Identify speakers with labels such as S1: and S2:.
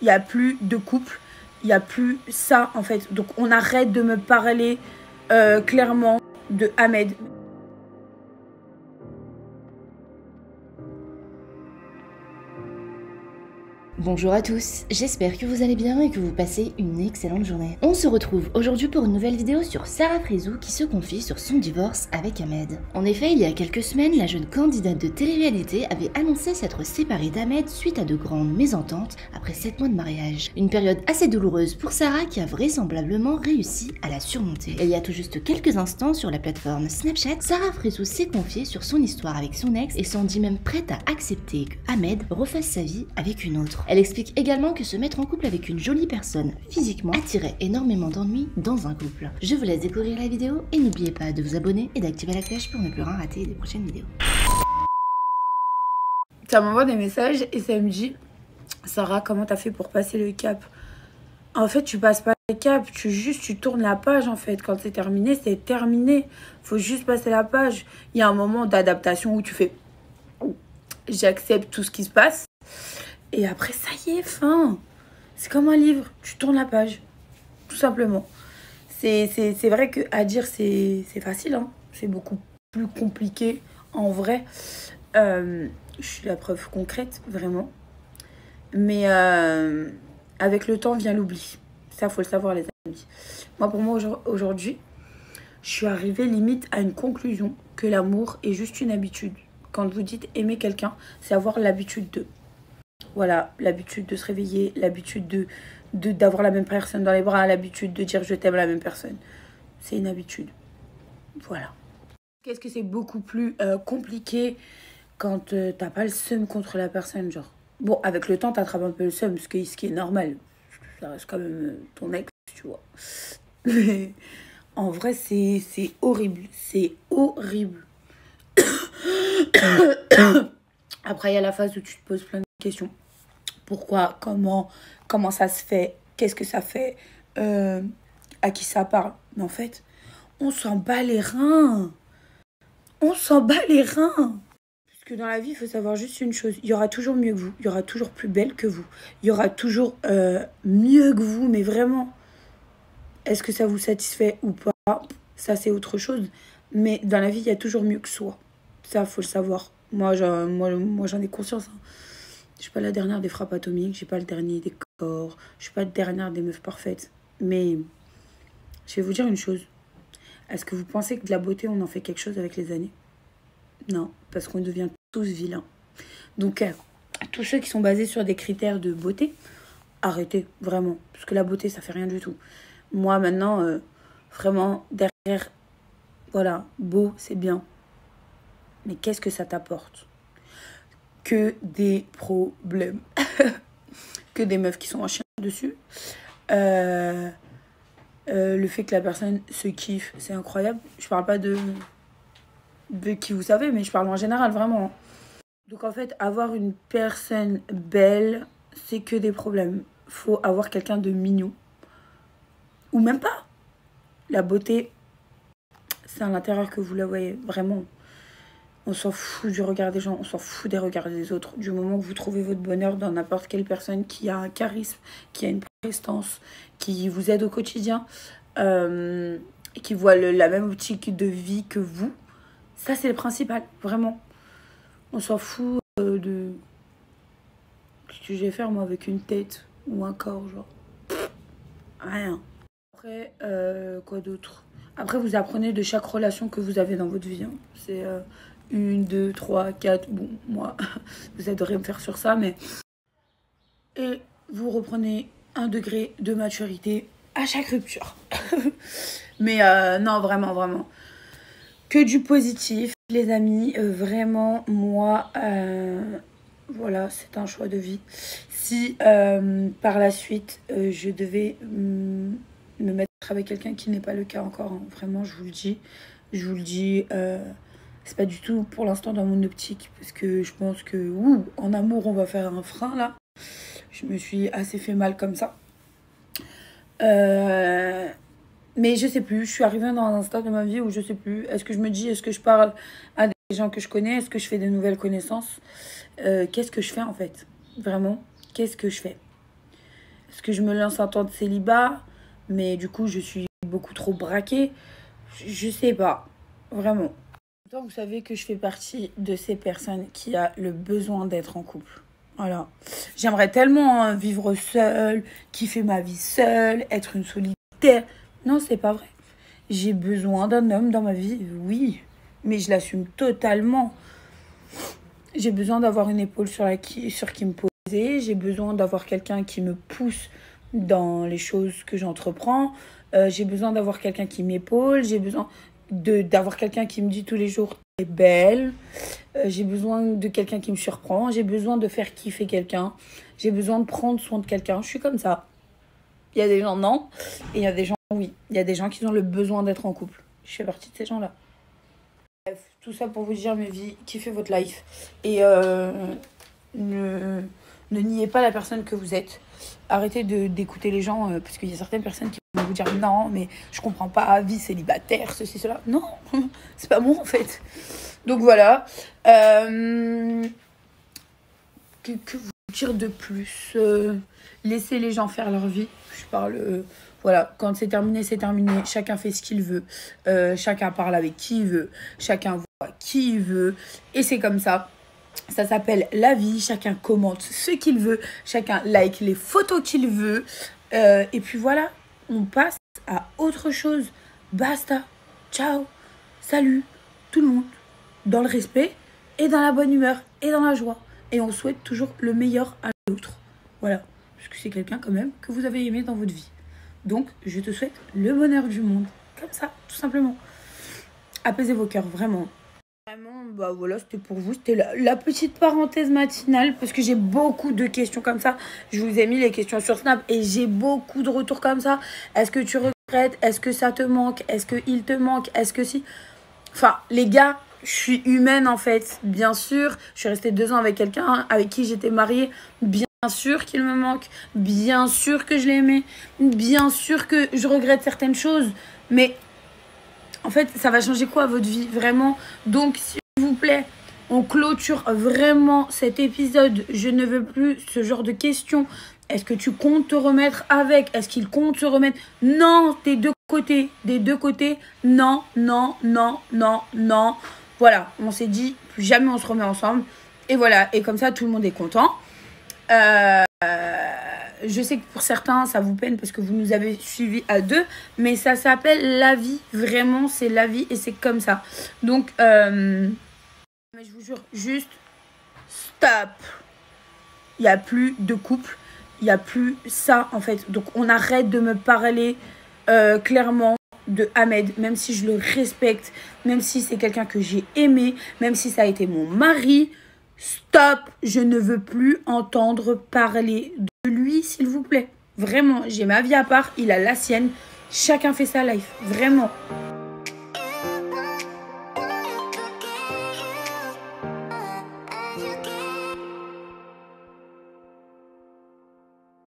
S1: il n'y a plus de couple, il n'y a plus ça en fait. Donc on arrête de me parler clairement de Ahmed.
S2: Bonjour à tous, j'espère que vous allez bien et que vous passez une excellente journée. On se retrouve aujourd'hui pour une nouvelle vidéo sur Sarah Frézou qui se confie sur son divorce avec Ahmed. En effet, il y a quelques semaines, la jeune candidate de télé-réalité avait annoncé s'être séparée d'Ahmed suite à de grandes mésententes après 7 mois de mariage. Une période assez douloureuse pour Sarah qui a vraisemblablement réussi à la surmonter. Et il y a tout juste quelques instants sur la plateforme Snapchat, Sarah Frézou s'est confiée sur son histoire avec son ex et s'en dit même prête à accepter que Ahmed refasse sa vie avec une autre. Elle explique également que se mettre en couple avec une jolie personne physiquement attirait énormément d'ennuis dans un couple. Je vous laisse découvrir la vidéo et n'oubliez pas de vous abonner et d'activer la cloche pour ne plus rien rater des prochaines vidéos.
S1: Ça m'envoie des messages et ça me dit « Sarah, comment t'as fait pour passer le cap ?» En fait, tu passes pas le cap, tu tournes la page en fait. Quand c'est terminé, c'est terminé. Faut juste passer la page. Il y a un moment d'adaptation où tu fais « J'accepte tout ce qui se passe ». Et après, ça y est, fin. C'est comme un livre. Tu tournes la page. Tout simplement. C'est vrai qu'à dire, c'est facile. Hein. C'est beaucoup plus compliqué en vrai. Je suis la preuve concrète, vraiment. Mais avec le temps vient l'oubli. Ça, faut le savoir, les amis. Moi, pour moi, aujourd'hui, je suis arrivée limite à une conclusion que l'amour est juste une habitude. Quand vous dites aimer quelqu'un, c'est avoir l'habitude de... Voilà, l'habitude de se réveiller, l'habitude d'avoir la même personne dans les bras, l'habitude de dire je t'aime à la même personne. C'est une habitude. Voilà. Qu'est-ce que c'est beaucoup plus compliqué quand t'as pas le seum contre la personne, genre. Bon, avec le temps, t'attrapes un peu le seum, ce qui est normal. Ça reste quand même ton ex, tu vois. Mais en vrai, c'est horrible. C'est horrible. Après, il y a la phase où tu te poses plein de questions. Pourquoi, comment ça se fait, qu'est-ce que ça fait, à qui ça parle. Mais en fait, on s'en bat les reins. On s'en bat les reins. Parce que dans la vie, il faut savoir juste une chose. Il y aura toujours mieux que vous. Il y aura toujours plus belle que vous. Il y aura toujours mieux que vous. Mais vraiment, est-ce que ça vous satisfait ou pas? Ça, c'est autre chose. Mais dans la vie, il y a toujours mieux que soi. Ça, il faut le savoir. Moi, j'en ai conscience. Hein. Je suis pas la dernière des frappes atomiques, je suis pas le dernier des corps, je suis pas la dernière des meufs parfaites. Mais je vais vous dire une chose. Est-ce que vous pensez que de la beauté, on en fait quelque chose avec les années? Non, parce qu'on devient tous vilains. Donc, tous ceux qui sont basés sur des critères de beauté, arrêtez, vraiment. Parce que la beauté, ça fait rien du tout. Moi, maintenant, vraiment, derrière, voilà, beau, c'est bien. Mais qu'est-ce que ça t'apporte? Que des problèmes. Que des meufs qui sont en chien dessus. Le fait que la personne se kiffe, c'est incroyable. Je parle pas de qui vous savez, mais je parle en général, vraiment. Donc en fait, avoir une personne belle, c'est que des problèmes. Faut avoir quelqu'un de mignon. Ou même pas. La beauté, c'est à l'intérieur que vous la voyez, vraiment. On s'en fout du regard des gens, on s'en fout des regards des autres. Du moment que vous trouvez votre bonheur dans n'importe quelle personne qui a un charisme, qui a une prestance, qui vous aide au quotidien, qui voit la même optique de vie que vous, ça c'est le principal, vraiment. On s'en fout de ce que je vais faire moi avec une tête ou un corps, genre. Rien. Après, quoi d'autre? Après, vous apprenez de chaque relation que vous avez dans votre vie. Hein. C'est... 1, 2, 3, 4, bon, moi, vous adorez me faire sur ça, mais... Et vous reprenez 1 degré de maturité à chaque rupture. Mais non, vraiment, vraiment. Que du positif, les amis. Vraiment, moi, voilà, c'est un choix de vie. Si par la suite, je devais me mettre avec quelqu'un qui n'est pas le cas encore, hein, vraiment, je vous le dis. Je vous le dis... c'est pas du tout pour l'instant dans mon optique parce que je pense que en amour on va faire un frein là. Je me suis assez fait mal comme ça. Mais je sais plus, je suis arrivée dans un stade de ma vie où je sais plus. Est-ce que je me dis, est-ce que je parle à des gens que je connais? Est-ce que je fais de nouvelles connaissances? Qu'est-ce que je fais en fait? Vraiment, qu'est-ce que je fais? Est-ce que je me lance un temps de célibat, mais du coup, je suis beaucoup trop braquée? Je sais pas. Vraiment. Vous savez que je fais partie de ces personnes qui a le besoin d'être en couple. Voilà. J'aimerais tellement vivre seule, kiffer ma vie seule, être une solitaire. Non, c'est pas vrai. J'ai besoin d'un homme dans ma vie, oui. Mais je l'assume totalement. J'ai besoin d'avoir une épaule sur qui me poser. J'ai besoin d'avoir quelqu'un qui me pousse dans les choses que j'entreprends. J'ai besoin d'avoir quelqu'un qui m'épaule. J'ai besoin d'avoir quelqu'un qui me dit tous les jours « t'es belle ». J'ai besoin de quelqu'un qui me surprend. J'ai besoin de faire kiffer quelqu'un. J'ai besoin de prendre soin de quelqu'un. Je suis comme ça. Il y a des gens non. Et il y a des gens oui. Il y a des gens qui ont le besoin d'être en couple. Je fais partie de ces gens-là. Bref, tout ça pour vous dire, mes vies, kiffez votre life. Et ne niez pas la personne que vous êtes. Arrêtez d'écouter les gens, parce qu'il y a certaines personnes qui vont vous dire non, mais je comprends pas, vie célibataire, ceci, cela. Non, c'est pas moi en fait. Donc voilà. Que vous dire de plus? Laissez les gens faire leur vie. Je parle. Voilà, quand c'est terminé, c'est terminé. Chacun fait ce qu'il veut. Chacun parle avec qui il veut. Chacun voit qui il veut. Et c'est comme ça. Ça s'appelle la vie. Chacun commente ce qu'il veut. Chacun like les photos qu'il veut. Et puis voilà, on passe à autre chose. Basta. Ciao. Salut. Tout le monde. Dans le respect et dans la bonne humeur et dans la joie. Et on souhaite toujours le meilleur à l'autre. Voilà. Parce que c'est quelqu'un quand même que vous avez aimé dans votre vie. Donc, je te souhaite le bonheur du monde. Comme ça, tout simplement. Apaisez vos cœurs, vraiment. Vraiment, bah voilà, c'était pour vous. C'était la petite parenthèse matinale. Parce que j'ai beaucoup de questions comme ça. Je vous ai mis les questions sur Snap. Et j'ai beaucoup de retours comme ça. Est-ce que tu regrettes? Est-ce que ça te manque? Est-ce qu'il te manque? Est-ce que si... Enfin, les gars, je suis humaine en fait. Bien sûr, je suis restée 2 ans avec quelqu'un avec qui j'étais mariée. Bien sûr qu'il me manque, bien sûr que je l'aimais, bien sûr que je regrette certaines choses, mais en fait, ça va changer quoi votre vie, vraiment? Donc, s'il vous plaît, on clôture vraiment cet épisode. Je ne veux plus ce genre de questions. Est-ce que tu comptes te remettre avec? Est-ce qu'il compte se remettre? Non, des deux côtés, non, non, non, non, non. Voilà, on s'est dit, plus jamais on se remet ensemble. Et voilà, et comme ça, tout le monde est content. Je sais que pour certains ça vous peine parce que vous nous avez suivis à 2, mais ça s'appelle la vie, vraiment c'est la vie et c'est comme ça. Donc mais je vous jure, juste stop. Il n'y a plus de couple, il n'y a plus ça en fait. Donc on arrête de me parler clairement de Ahmed, même si je le respecte, même si c'est quelqu'un que j'ai aimé, même si ça a été mon mari. Stop, je ne veux plus entendre parler de lui, s'il vous plaît. Vraiment, j'ai ma vie à part, il a la sienne. Chacun fait sa life, vraiment.